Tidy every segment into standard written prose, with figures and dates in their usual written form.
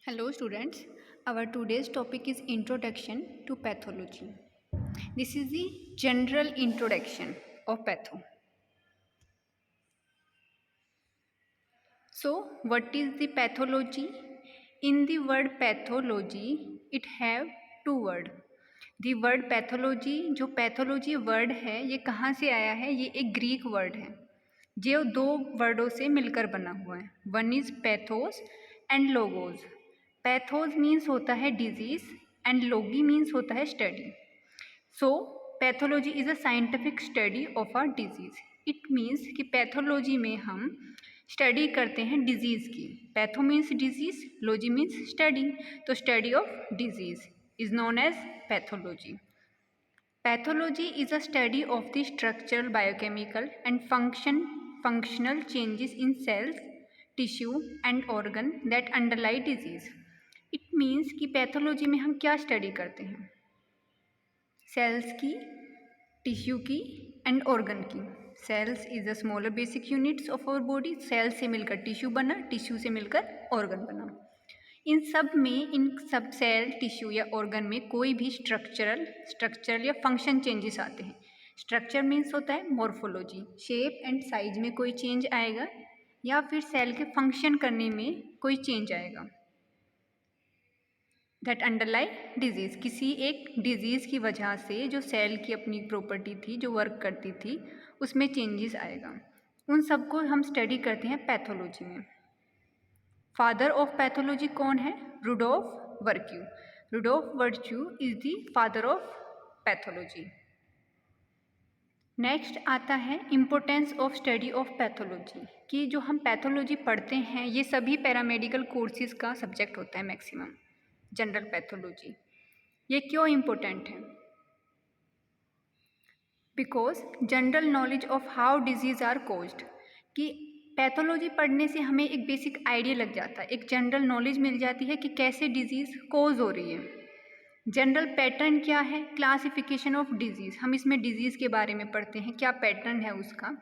Hello students, our today's topic is introduction to pathology. This is the general introduction of patho. So what is the pathology? In the word pathology, it have two word. The word pathology, जो pathology word है ये कहाँ से आया है? ये एक Greek word है जो दो वर्डों से मिलकर बना हुआ है. One is pathos and logos. Pathos means होता है डिजीज एंड लोगी मीन्स होता है study. So pathology is a scientific study of a disease. It means कि पैथोलॉजी में हम स्टडी करते हैं डिजीज़ की. Patho means disease, logy means study. तो study of disease is known as pathology. Pathology is a study of the structural, biochemical and functional changes in cells, tissue and organ that underlie disease. It means कि pathology में हम क्या study करते हैं? Sales की, tissue की and organ की. Cells is a smaller basic units of our body. Cell से मिलकर टिश्यू बना, टिश्यू से मिलकर ऑर्गन बना. इन सब सेल, टिश्यू या ऑर्गन में कोई भी स्ट्रक्चरल या फंक्शन चेंजेस आते हैं. स्ट्रक्चर मीन्स होता है मॉर्फोलॉजी, शेप एंड साइज में कोई चेंज आएगा या फिर सेल के फंक्शन करने में कोई चेंज आएगा. That अंडरलाई disease. किसी एक डिजीज़ की वजह से जो सेल की अपनी प्रॉपर्टी थी, जो वर्क करती थी, उसमें चेंजेस आएगा. उन सबको हम स्टडी करते हैं पैथोलॉजी में. फादर ऑफ पैथोलॉजी कौन है? Rudolf Virchow. Rudolf Virchow is the father of pathology. Next आता है importance of study of pathology. कि जो हम पैथोलॉजी पढ़ते हैं ये सभी पैरामेडिकल कोर्सेज का सब्जेक्ट होता है मैक्सिमम. जनरल पैथोलॉजी ये क्यों इम्पोर्टेंट है? Because general knowledge of how diseases are caused. कि पैथोलॉजी पढ़ने से हमें एक बेसिक आइडिया लग जाता है, एक जनरल नॉलेज मिल जाती है कि कैसे डिजीज़ कोज हो रही है. जनरल पैटर्न क्या है? Classification of disease. हम इसमें डिजीज़ के बारे में पढ़ते हैं, क्या पैटर्न है उसका.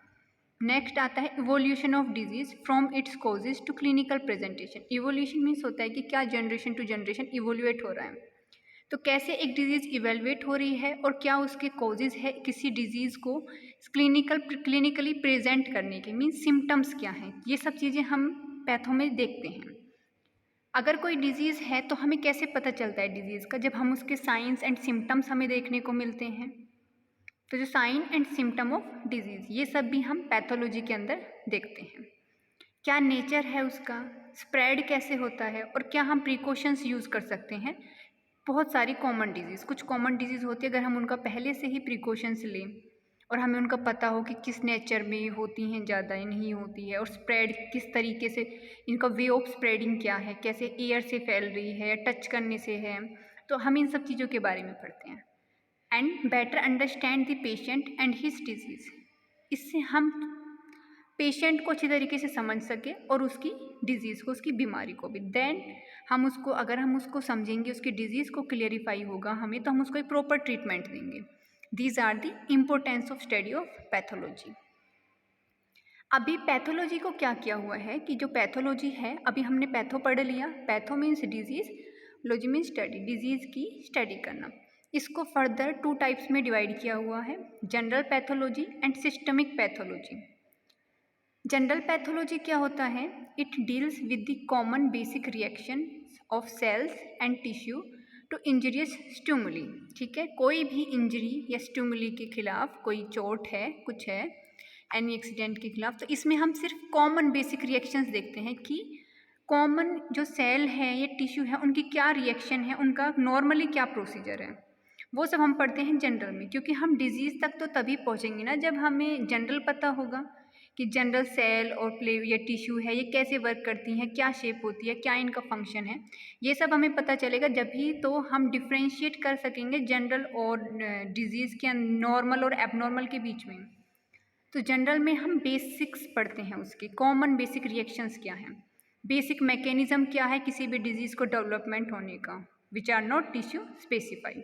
नेक्स्ट आता है evolution of disease from its causes to clinical presentation. Evolution means होता है कि क्या जनरेशन टू जनरेशन इवोल्यूएट हो रहा है. तो कैसे एक डिजीज़ इवेलुएट हो रही है और क्या उसके कॉजेज है किसी डिजीज़ को क्लिनिकली प्रेजेंट करने के, मीन्स सिम्टम्स क्या हैं. ये सब चीज़ें हम पैथो में देखते हैं. अगर कोई डिजीज़ है तो हमें कैसे पता चलता है डिजीज़ का? जब हम उसके साइंस एंड सिम्टम्स हमें देखने को मिलते हैं. तो जो sign and symptom of disease ये सब भी हम पैथोलॉजी के अंदर देखते हैं. क्या नेचर है उसका, स्प्रेड कैसे होता है और क्या हम प्रिकॉशंस यूज़ कर सकते हैं. बहुत सारी कॉमन डिजीज़, कुछ कॉमन डिजीज़ होती है, अगर हम उनका पहले से ही प्रिकॉशंस लें और हमें उनका पता हो कि किस नेचर में होती हैं, ज़्यादा नहीं होती है, और स्प्रेड किस तरीके से, इनका वे ऑफ स्प्रेडिंग क्या है, कैसे एयर से फैल रही है या टच करने से है, तो हम इन सब चीज़ों के बारे में पढ़ते हैं. And better understand the patient and his disease. इससे हम पेशेंट को अच्छी तरीके से समझ सके और उसकी डिजीज़ को, उसकी बीमारी को भी. देन हम उसको, अगर हम उसको समझेंगे, उसकी डिजीज़ को क्लियरिफाई होगा हमें, तो हम उसको एक प्रॉपर ट्रीटमेंट देंगे. These are the importance of study of pathology. अभी पैथोलॉजी को क्या किया हुआ है कि जो पैथोलॉजी है, अभी हमने पैथो पढ़ लिया. Patho means disease, logy means study, disease की स्टडी करना. इसको फर्दर टू टाइप्स में डिवाइड किया हुआ है, general pathology and systemic pathology. General pathology क्या होता है? It deals with the common basic reaction of cells and tissue to injurious stimuli. ठीक है, कोई भी इंजरी या स्टिमुली के खिलाफ, कोई चोट है, कुछ है, एनी एक्सीडेंट के खिलाफ, तो इसमें हम सिर्फ कॉमन बेसिक रिएक्शंस देखते हैं कि कॉमन जो सेल है या टिश्यू है उनकी क्या रिएक्शन है, उनका नॉर्मली क्या प्रोसीजर है, वो सब हम पढ़ते हैं जनरल में. क्योंकि हम डिजीज़ तक तो तभी पहुँचेंगे ना जब हमें जनरल पता होगा कि जनरल सेल और प्ले या टिश्यू है ये कैसे वर्क करती हैं, क्या शेप होती है, क्या इनका फंक्शन है. ये सब हमें पता चलेगा, जब भी तो हम डिफ्रेंशिएट कर सकेंगे जनरल और डिजीज़ के, नॉर्मल और एबनॉर्मल के बीच में. तो जनरल में हम बेसिक्स पढ़ते हैं, उसके कॉमन बेसिक रिएक्शंस क्या हैं, बेसिक मैकेनिज्म क्या है किसी भी डिजीज़ को डेवलपमेंट होने का, which are not tissue specify.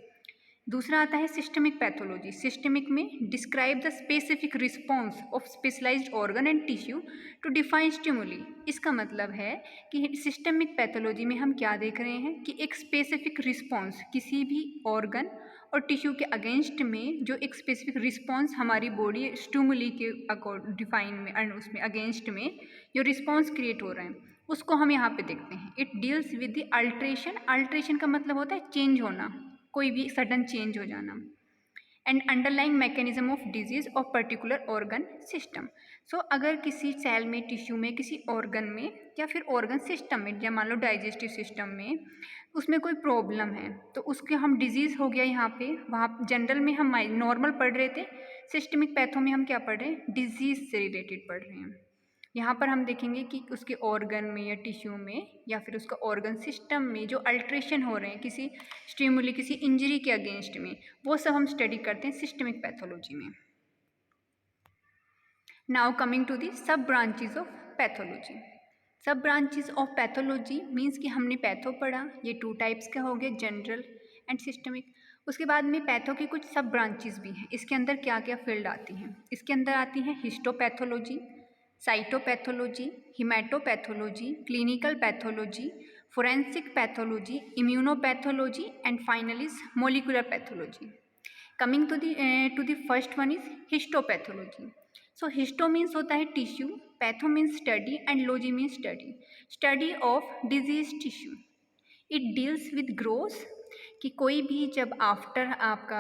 दूसरा आता है सिस्टमिक पैथोलॉजी। सिस्टमिक में describe the specific response of specialised organ and tissue to define stimuli. इसका मतलब है कि सिस्टमिक पैथोलॉजी में हम क्या देख रहे हैं कि एक स्पेसिफिक रिस्पॉन्स किसी भी ऑर्गन और टिश्यू के अगेंस्ट में जो एक स्पेसिफिक रिस्पॉन्स हमारी बॉडी स्टिमुली के डिफाइन में उसमें अगेंस्ट में जो रिस्पॉन्स क्रिएट हो रहे हैं उसको हम यहाँ पे देखते हैं। It deals with the alteration. Alteration का मतलब होता है चेंज होना, कोई भी सडन चेंज हो जाना। And underlying mechanism of disease of particular organ system. So अगर किसी सेल में, टिश्यू में, किसी ऑर्गन में या फिर ऑर्गन सिस्टम में, या मान लो डाइजेस्टिव सिस्टम में, उसमें कोई प्रॉब्लम है तो उसके हम डिजीज़ हो गया यहाँ पे, वहाँ जनरल में हम नॉर्मल पढ़ रहे थे, सिस्टमिक पैथो में हम क्या पढ़ रहे हैं, डिजीज़ से रिलेटेड पढ़ रहे हैं। यहाँ पर हम देखेंगे कि उसके ऑर्गन में या टिश्यू में या फिर उसका ऑर्गन सिस्टम में जो अल्ट्रेशन हो रहे हैं किसी स्टिमुली, किसी इंजरी के अगेंस्ट में, वो सब हम स्टडी करते हैं सिस्टमिक पैथोलॉजी में। नाउ कमिंग टू दी सब ब्रांचेज ऑफ पैथोलॉजी। सब ब्रांचेज ऑफ पैथोलॉजी मीन्स कि हमने पैथो पढ़ा, ये 2 टाइप्स का हो गया, जनरल एंड सिस्टमिक। उसके बाद में पैथो की कुछ सब ब्रांचेज भी हैं। इसके अंदर क्या क्या फील्ड आती हैं, इसके अंदर आती हैं histopathology, cytopathology, hematopathology, clinical pathology, forensic pathology, immunopathology and finally molecular pathology. Coming to the first one is histopathology. So histo means होता है tissue, patho means study and logy means study of disease tissue. It deals with growth, कि कोई भी जब after आपका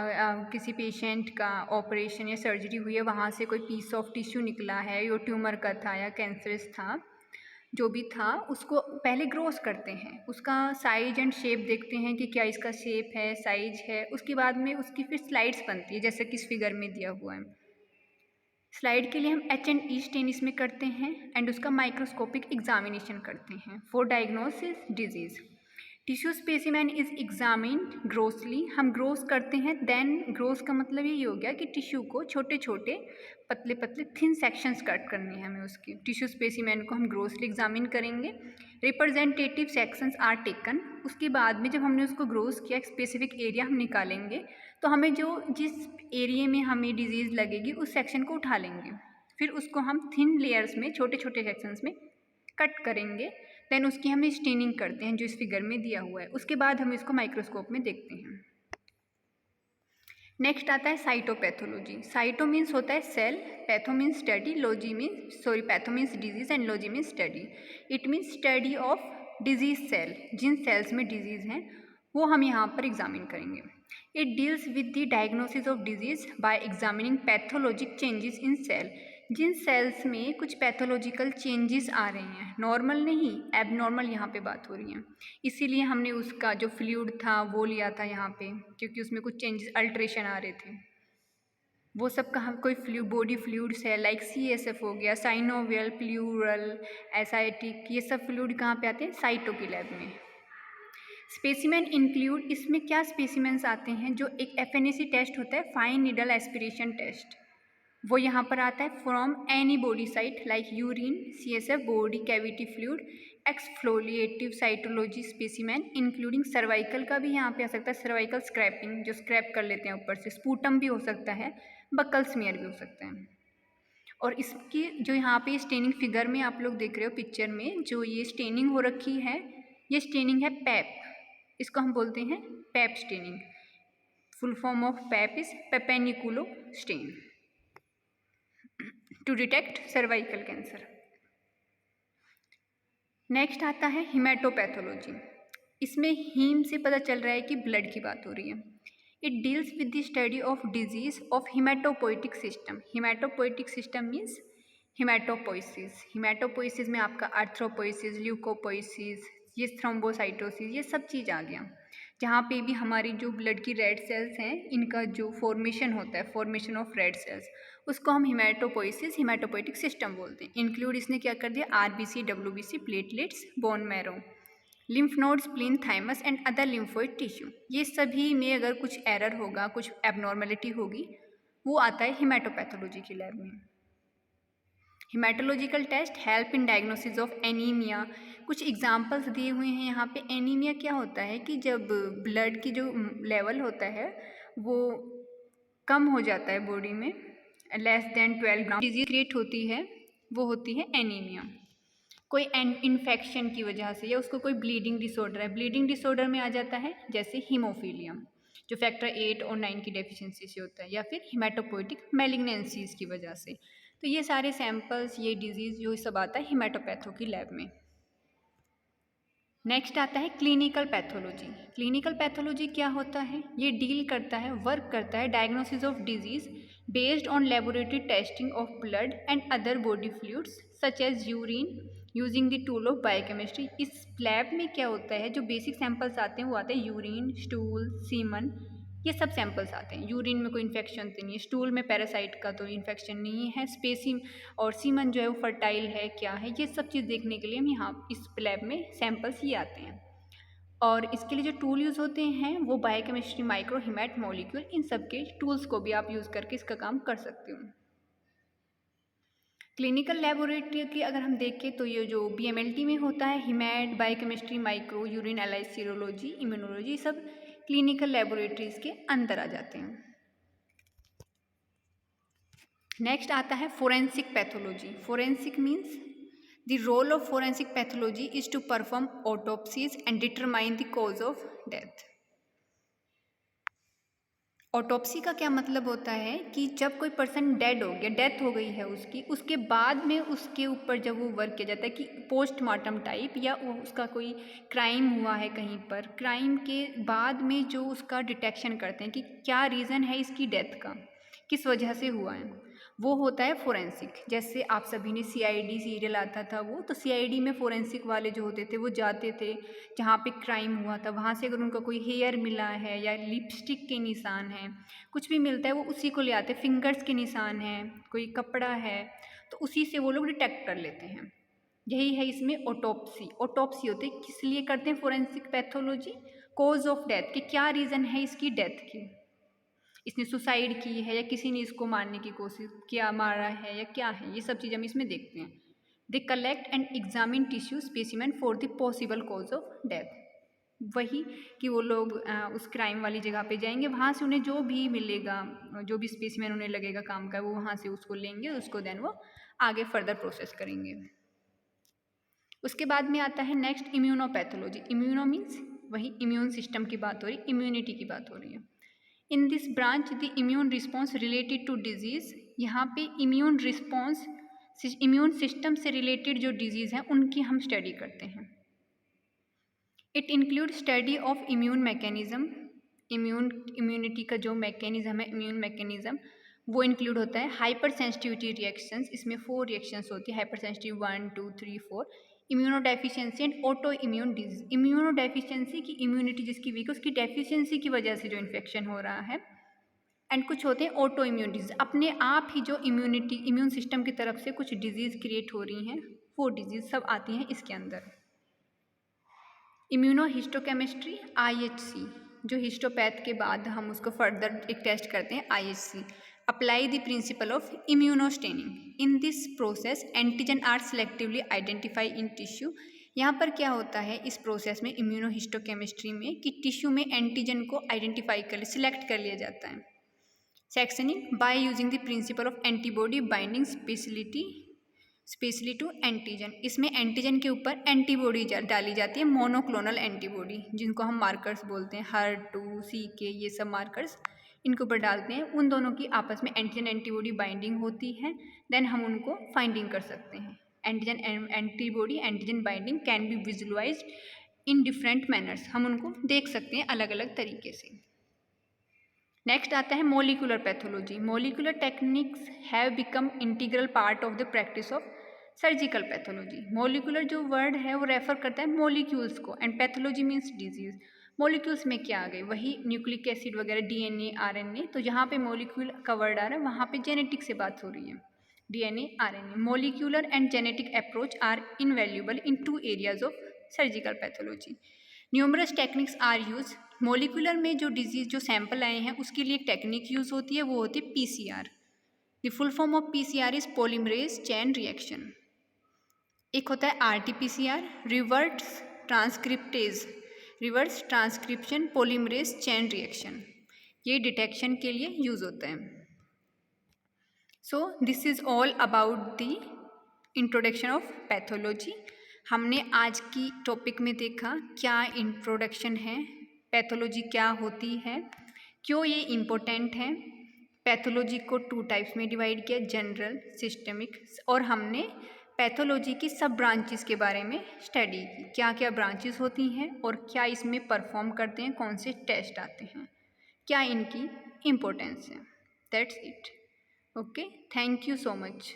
किसी patient का operation या सर्जरी हुई है, वहाँ से कोई पीस ऑफ टिश्यू निकला है, यो ट्यूमर का था या कैंसरस था, जो भी था, उसको पहले ग्रोथ करते हैं, उसका साइज एंड शेप देखते हैं कि क्या इसका शेप है, साइज है। उसके बाद में उसकी फिर स्लाइड्स बनती है, जैसे कि इस फिगर में दिया हुआ है। स्लाइड के लिए हम H&E स्टेन इसमें करते हैं एंड उसका माइक्रोस्कोपिक एग्जामिनेशन करते हैं for diagnosis disease. Tissue specimen is examined grossly, हम ग्रोस करते हैं। देन ग्रोस का मतलब यही हो गया कि टिश्यू को छोटे छोटे पतले पतले थिन सेक्शंस कट करने हैं हमें। उसकी टिश्यू स्पेसिमेन को हम ग्रोसली एग्जामिन करेंगे। Representative sections are taken. उसके बाद में जब हमने उसको ग्रोस किया, एक स्पेसिफिक एरिया हम निकालेंगे, तो हमें जिस एरिया में हमें डिजीज़ लगेगी उस सेक्शन को उठा लेंगे, फिर उसको हम थिन लेयर्स में, छोटे छोटे सेक्शंस में कट करेंगे। देन उसकी हम स्टेनिंग करते हैं जो इस फिगर में दिया हुआ है। उसके बाद हम इसको माइक्रोस्कोप में देखते हैं। नेक्स्ट आता है साइटोपैथोलॉजी। साइटो मीन्स होता है cell, patho means study, patho means disease and logy means study. It means study of disease cell, जिन सेल्स में डिजीज़ हैं वो हम यहाँ पर एग्जामिन करेंगे। It deals with the diagnosis of disease by examining pathologic changes in cell. जिन cells में कुछ पैथोलॉजिकल चेंजेस आ रहे हैं, नॉर्मल नहीं, एबनॉर्मल यहाँ पे बात हो रही है, इसीलिए हमने उसका जो फ्लूइड था वो लिया था यहाँ पे, क्योंकि उसमें कुछ चेंजेस, अल्ट्रेशन आ रहे थे। वो सब का हम कोई बॉडी फ्लूइड्स है, लाइक CSF हो गया, साइनोवियल, प्लूरल, एसाइटिक, ये सब फ्लूइड कहाँ पे आते हैं, साइटो की लैब में। स्पेसिमेन इंक्लूड, इसमें क्या स्पेसिमेंस आते हैं, जो एक FNAC टेस्ट होता है, फाइन नीडल एस्पिरेशन टेस्ट, वो यहाँ पर आता है from any body site like urine, CSF, body cavity fluid, exfoliative cytology specimen including cervical का भी यहाँ पे आ सकता है, सर्वाइकल स्क्रैपिंग, जो स्क्रैप कर लेते हैं ऊपर से, स्पूटम भी हो सकता है, बक्कल स्मीयर भी हो सकता है। और इसकी जो यहाँ पे स्टेनिंग फिगर में आप लोग देख रहे हो पिक्चर में, जो ये स्टेनिंग हो रखी है, ये स्टेनिंग है पैप, इसको हम बोलते हैं pap staining. Full form of pap is papanicolaou stain to detect cervical cancer. Next आता है हिमैटोपैथोलॉजी। इसमें हीम से पता चल रहा है कि ब्लड की बात हो रही है। It deals with the study of disease of hematopoietic system. Hematopoietic system means hematopoiesis. Hematopoiesis में आपका आर्थ्रोपोइसिस, ल्यूकोपोइसिस, ये थ्रोम्बोसाइटोसिस, ये सब चीज़ आ गया, जहाँ पे भी हमारी जो ब्लड की रेड सेल्स हैं, इनका जो फॉर्मेशन होता है, फॉर्मेशन ऑफ रेड सेल्स, उसको हम हिमैटोपोइसिस, हिमैटोपोइटिक सिस्टम बोलते हैं। इंक्लूड इसने क्या कर दिया, RBC, WBC, platelets, bone marrow, lymph nodes, spleen, thymus and other lymphoid tissue. ये सभी में अगर कुछ एरर होगा, कुछ एबनॉर्मेलिटी होगी, वो आता है हिमैटोपैथोलॉजी की लैब में। Hematological test help in diagnosis of anemia. कुछ एग्जांपल्स दिए हुए हैं यहाँ पे। एनीमिया क्या होता है कि जब ब्लड की जो लेवल होता है वो कम हो जाता है बॉडी में, लेस देन 12 ग्राम। डिजीज क्रिएट होती है वो होती है एनीमिया, कोई इन्फेक्शन की वजह से, या उसको कोई ब्लीडिंग डिसऑर्डर है। ब्लीडिंग डिसऑर्डर में आ जाता है जैसे हीमोफीलिया जो फैक्टर 8 और 9 की डेफिशिएंसी से होता है, या फिर हिमेटोपोइटिक मैलिग्नेंसीज की वजह से। तो ये सारे सैंपल्स, ये डिजीज़ जो सब आता है हिमेटोपैथो की लैब में। नेक्स्ट आता है क्लिनिकल पैथोलॉजी। क्लिनिकल पैथोलॉजी क्या होता है? ये डील करता है, वर्क करता है diagnosis of disease based on laboratory testing of blood and other body fluids such as urine using the tool of biochemistry. इस लैब में क्या होता है, जो बेसिक सैंपल्स आते हैं वो आते हैं यूरिन, स्टूल, सीमन, ये सब सैंपल्स आते हैं। यूरिन में कोई इन्फेक्शन तो नहीं है, स्टूल में पैरासाइट का तो इन्फेक्शन नहीं है, स्पेसिम और सीमन जो है वो फर्टाइल है क्या है, ये सब चीज़ देखने के लिए हम यहाँ इस लैब में सैंपल्स ये आते हैं। और इसके लिए जो टूल यूज़ होते हैं वो बायोकेमिस्ट्री, माइक्रो, हिमैट, मॉलिक्यूल, इन सब के टूल्स को भी आप यूज़ करके इसका काम कर सकते हो। क्लिनिकल लेबोरेटरी की अगर हम देखें तो ये जो BMLT में होता है, hemat, biochemistry, micro, urine analysis, serology, immunology, सब क्लिनिकल लेबोरेटरीज के अंदर आ जाते हैं। नेक्स्ट आता है forensic pathology. Forensic means the role of forensic pathology is to perform autopsies and determine the cause of death. Autopsy का क्या मतलब होता है कि जब कोई पर्सन डेड हो गया, डेथ हो गई है उसकी, उसके बाद में उसके ऊपर जब वो वर्क किया जाता है कि पोस्टमार्टम टाइप, या वो उसका कोई क्राइम हुआ है कहीं पर, क्राइम के बाद में जो उसका डिटेक्शन करते हैं कि क्या रीज़न है इसकी डेथ का, किस वजह से हुआ है, वो होता है फोरेंसिक। जैसे आप सभी ने CID सीरियल आता था वो, तो CID में फोरेंसिक वाले जो होते थे वो जाते थे जहाँ पे क्राइम हुआ था, वहाँ से अगर उनका कोई हेयर मिला है या लिपस्टिक के निशान हैं, कुछ भी मिलता है वो उसी को ले आते, फिंगर्स के निशान हैं, कोई कपड़ा है, तो उसी से वो लोग डिटेक्ट कर लेते हैं। यही है इसमें ऑटोप्सी। ऑटोप्सी होती है, किस लिए करते हैं forensic pathology? Cause of death, कि क्या रीज़न है इसकी डेथ की, इसने सुसाइड की है या किसी ने इसको मारने की कोशिश किया, मारा है या क्या है, ये सब चीज़ हम इसमें देखते हैं। They collect and examine tissue specimen for the possible cause of death. वही कि वो लोग उस क्राइम वाली जगह पे जाएंगे, वहाँ से उन्हें जो भी मिलेगा, जो भी स्पेसिमेन उन्हें लगेगा काम का, वो वहाँ से उसको लेंगे, उसको देन वो आगे फर्दर प्रोसेस करेंगे। उसके बाद में आता है नेक्स्ट इम्यूनोपैथोलॉजी। इम्यूनो मीन्स वही इम्यून सिस्टम की बात हो रही, इम्यूनिटी की बात हो रही है। In this branch the immune response related to disease, यहाँ पे इम्यून रिस्पॉन्स, इम्यून सिस्टम से रिलेटेड जो डिजीज़ हैं उनकी हम स्टडी करते हैं। It include study of immune mechanism, immunity का जो मैकेनिज़्म है, इम्यून मैकेनिज़्म, वो इंक्लूड होता है। हाइपर सेंसिटिविटी रिएक्शंस, इसमें 4 रिएक्शंस होती है, hyper sensitive 1 2 3 4। Immuno deficiency and auto immune disease. Immuno deficiency की इम्यूनिटी जिसकी वीक है, उसकी डेफिशिएंसी की वजह से जो इन्फेक्शन हो रहा है। एंड कुछ होते हैं ऑटो इम्यून डिजीज, अपने आप ही जो इम्यूनिटी, इम्यून सिस्टम की तरफ से कुछ डिजीज़ क्रिएट हो रही हैं, वो डिजीज़ सब आती हैं इसके अंदर। इम्यूनो हिस्टोकेमिस्ट्री, IHC, जो हिस्टोपैथ के बाद हम उसको फर्दर एक टेस्ट करते हैं, IHC। Apply the principle of immunostaining. In this process antigen are selectively identify in tissue. यहाँ पर क्या होता है इस प्रोसेस में, इम्यूनो हिस्टोकेमिस्ट्री में, कि टिश्यू में एंटीजन को आइडेंटिफाई कर, सिलेक्ट कर लिया जाता है। Sectioning by using the principle of antibody binding specially to antigen. इसमें एंटीजन के ऊपर एंटीबॉडी डाली जाती है, मोनोक्लोनल एंटीबॉडी, जिनको हम मार्कर्स बोलते हैं, HER2, CK, ये सब मार्कर्स इनके ऊपर डालते हैं। उन दोनों की आपस में एंटीजन एंटीबॉडी बाइंडिंग होती है, देन हम उनको फाइंडिंग कर सकते हैं। Antigen antibody antigen binding can be visualised in different manners, हम उनको देख सकते हैं अलग अलग तरीके से। नेक्स्ट आता है molecular pathology. Molecular techniques have become integral part of the practice of surgical pathology. Molecular जो वर्ड है वो रेफर करता है मोलिक्यूल्स को, and pathology means disease. Molecules में क्या आ गए, वही न्यूक्लिक एसिड वगैरह, DNA, RNA, तो जहाँ पे मोलिक्यूल का वर्ड आ रहा है वहाँ पे जेनेटिक से बात हो रही है, DNA, RNA। Molecular and genetic approach are invaluable in 2 areas of surgical pathology. Numerous techniques are use. Molecular में जो डिजीज, जो सैंपल आए हैं उसके लिए एक टेक्निक यूज़ होती है, वो होती है PCR। The full form of PCR is polymerase chain reaction. एक होता है RT-PCR, reverse transcription polymerase chain reaction. ये डिटेक्शन के लिए यूज़ होता है। So this is all about the introduction of pathology. हमने आज की टॉपिक में देखा क्या इंट्रोडक्शन है, पैथोलॉजी क्या होती है, क्यों ये इम्पोर्टेंट है। पैथोलॉजी को 2 टाइप्स में डिवाइड किया, जनरल, सिस्टमिक, और हमने पैथोलॉजी की सब ब्रांचेस के बारे में स्टडी की, क्या क्या ब्रांचेस होती हैं और क्या इसमें परफॉर्म करते हैं, कौन से टेस्ट आते हैं, क्या इनकी इम्पोर्टेंस है। That's it. Okay, thank you so much.